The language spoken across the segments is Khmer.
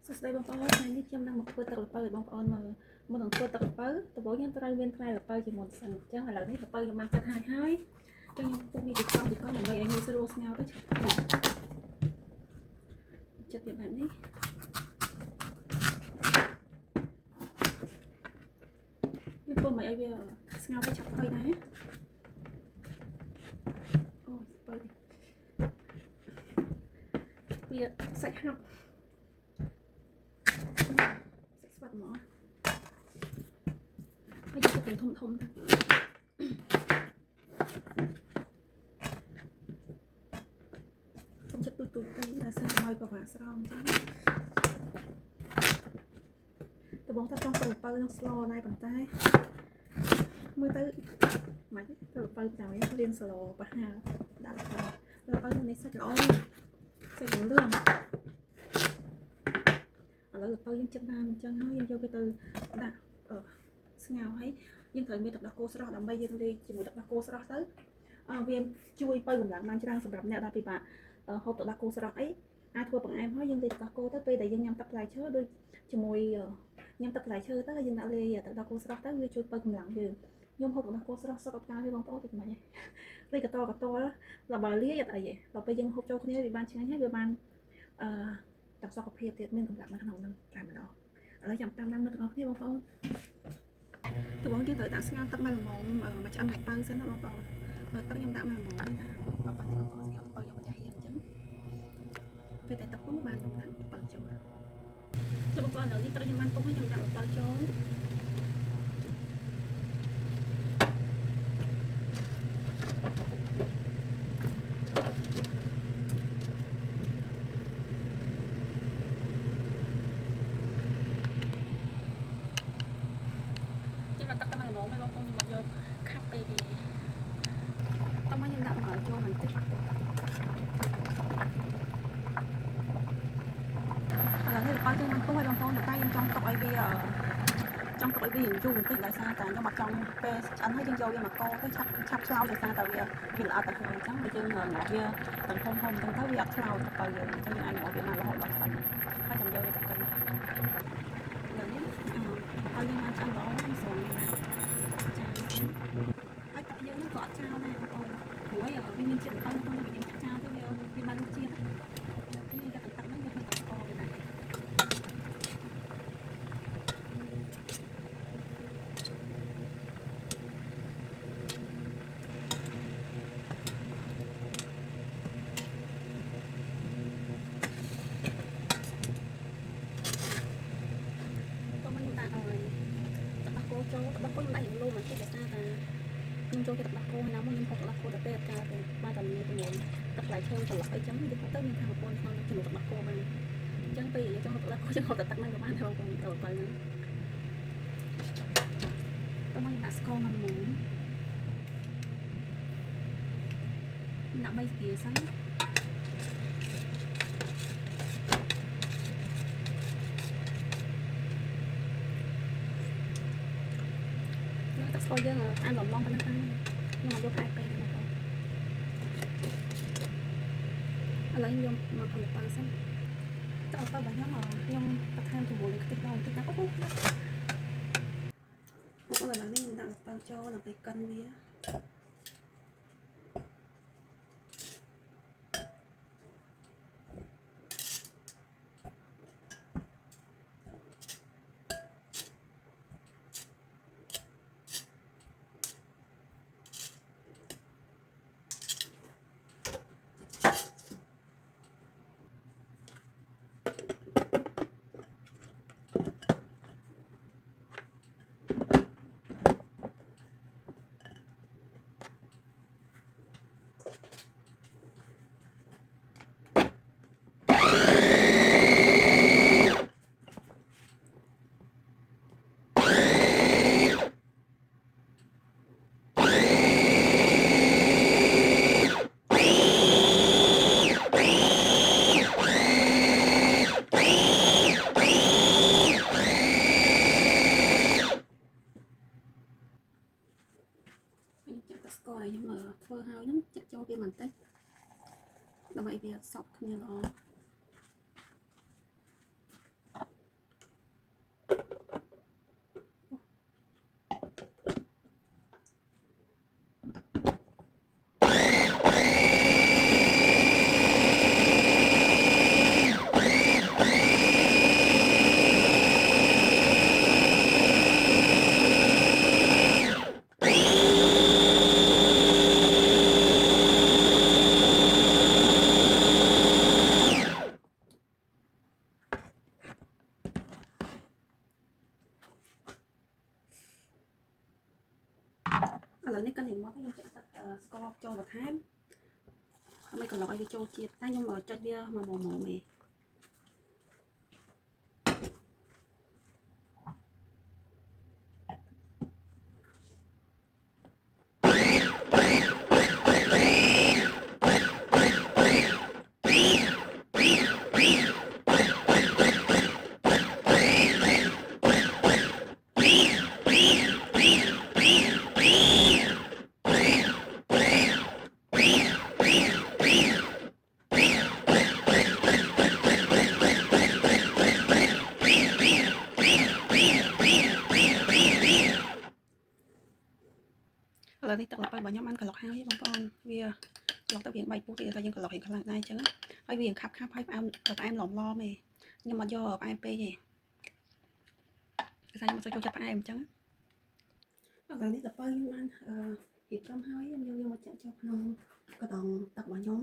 សួស្តីបងប្អូនថ្ងៃនេះខ្ញុំនឹងមកធ្វើទឹកល្ពៅឲ្យបងប្អូនមើលមុននឹងធ្វើទឹកល្ពៅដំបូងយើងត្រូវមានផ្លែល្ពៅជាមុនសិនអញ្ចឹងឥឡូវនេះល្ពៅខ្ញុំបានកាត់ហើយអញ្ចឹងខ្ញុំពុកនេះពីកង់ដើម្បីឲ្យងាយស្រួលស្ងោរទៅចិត្តវាបែបនេះវាពុំឲ្យវាស្ងោរទៅឆាប់ផុយដែរអូស្ពៅវាសាច់ហាប់ស្វាត់មកហើយយកទៅធំទៅខ្ញុំចិត្តទូទៅតែសិនឲ្យប្រវាស្រោមចឹងដបងថាចង់ទៅល្ពៅនឹងស្លដែរប៉ុន្តែមើលទៅមិនទៅល្ពៅតែរៀនស្លប្រហាលដាក់ល្ពៅនេះសាច់ល្អសាច់លឿងឥឡូវល្ពៅយើងចិត្តបានអញ្ចឹងហើយយើងយកវាទៅដាក់ស្ងោរហើយយើងត្រូវមានទឹកដោះគោស្រស់ដើម្បីយើងលាយជាមួយទឹកដោះគោស្រស់ទៅវាជួយបើកម្លាំងបានច្រើនសម្រាប់អ្នកដែលពិបាកហូបទឹកដោះគោស្រស់អីអាចធ្វើបង្អែមហើយយើងលាយទឹកដោះគោទៅពេលដែលយើងញ៉ាំទឹកផ្លែឈើដូចជាមួយញ៉ាំទឹកផ្លែឈើទៅយើងដាក់លាយទឹកដោះគោស្រស់ទៅវាជួយបើកម្លាំងយើងខ្ញុំហូបទឹកដោះគោស្រស់សុខភាពទេបងប្អូនដូចមិនហ៎លាយកតដល់បើលាយអត់អីទេដល់ពេលយើងហូបចូលគ្នាវាបានឆ្ងាញ់ហើយវាបានទឹកសុខភាពទៀតមានកម្លាំងនៅក្នុងហ្នឹងតែម្ដងឥឡូវចាំតាមដានមើលទាំងអស់គ្នាបងប្អូនដំបូងយើងត្រូវដាក់ស្ងោរទឹកមកល្មមមួយឆ្អឹងហើយបើសិនណាបងប្អូនទឹកខ្ញុំដាក់មកល្មមណាបងប្អូនស្ងោរបើយកមកចាស់ហៀនអញ្ចឹងពេលតែទឹកពុះបានខ្ញុំដាក់បើចូលបងប្អូនឥឡូវនេះទឹកខ្ញុំបានពុះហើយខ្ញុំដាក់បើចូលបើយើងមិនពុះឲ្យបងប្អូនតែខ្ញុំចង់ទុកឲ្យវាយូរបន្តិចដោយសារតែខ្ញុំអត់ចង់ពេលឆ្អិនហើយយើងយកវាមកកោទៅឆាប់ឆ្លោតដោយសារតែវាល្អទៅហើយអញ្ចឹងបើយើងងាត់វាទាំងធំអញ្ចឹងទៅវាអត់ឆ្លោតទៅយើងអញ្ចឹងយើងអាចងាត់វាមករហូតដល់ឆ្អិនហើយចាំយកវាទៅកិនឥឡូវនេះឲ្យយើងបានឆ្អិនល្អហើយស្រួលណាស់ហើយតែយើងនឹងក៏អត់ចោលដែរបងប្អូនព្រោះវាមានជាតិអីក្នុងវាយើងចោលទៅវាបានរសជាតិយើងយកទៅទឹកហ្នឹងយកទៅកោវាដែរចូលទឹកដោះគោខ្ញុំដាក់យ៉ាងលូបន្តិចដោយសារតែខ្ញុំចូលទឹកដោះគោណាមកខ្ញុំហូបទឹកដោះគោទៅពេលអត់កើតទេបានតែមានជាមួយទឹកផ្លែឈើត្រឡប់អីចឹងវាទៅមានថាប្រព័ន្ធក្នុងជាមួយទឹកដោះគោបានអញ្ចឹងពេលយើងហូបទឹកដោះគោយើងហូបតែទឹកហ្នឹងក៏បានដែរបងប្អូនទៅទៅហ្នឹងទៅមកដាក់ស្ករមកមុនដាក់3ស្គាសិនទឹកស្ករយើងអានឡំប៉ុណ្ណឹងហ្នឹងខ្ញុំយកផ្លែពេកបងប្អូនឥឡូវខ្ញុំមកផលិតបានសិនទៅអត់ទៅបងខ្ញុំបន្ថែមជាមួយនឹងខ្ទិះដូងបន្តិចណាអូឥឡូវនេះខ្ញុំដាក់ស្ពៅចូលដើម្បីកិនវាស្ករឲ្យខ្ញុំធ្វើហើយហ្នឹងចាក់ចូលវាបន្តិចដើម្បីវាសប់គ្នាល្អ ឥឡូវនេះកាន់តែមកខ្ញុំចាក់ទឹកស្ករចូលបន្ថែមមិនក៏ឡុកឲ្យវាចូលជាតិតែខ្ញុំចុចវាមកម៉េច ឥឡូវនេះទឹកល្ពៅរបស់ខ្ញុំបានកន្លុកហើយបងប្អូនវាឡុកទៅវា3ពុះទៀតតែយើងកន្លុករៀងខ្លាំងដែរអញ្ចឹងហើយវារៀងខាប់ហើយផ្អែមឡំឡំទេខ្ញុំអត់យកផ្អែមពេកទេគឺថាខ្ញុំអត់ចូលចិត្តផ្អែមអញ្ចឹងឥឡូវនេះល្ពៅខ្ញុំបានរៀបចំហើយខ្ញុំយកមកចាក់ចូលក្នុងកដងទឹករបស់ខ្ញុំ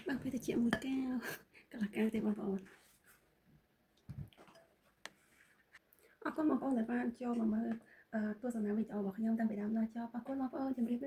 បានពេលទៅជាមួយកែវកន្លះកែវទេបងប្អូនអរគុណបងប្អូនដែលបានចូលមកមើលទស្សនាវីដេអូរបស់ខ្ញុំតាំងពីដើមដល់ចប់អរគុណបងប្អូនជម្រាប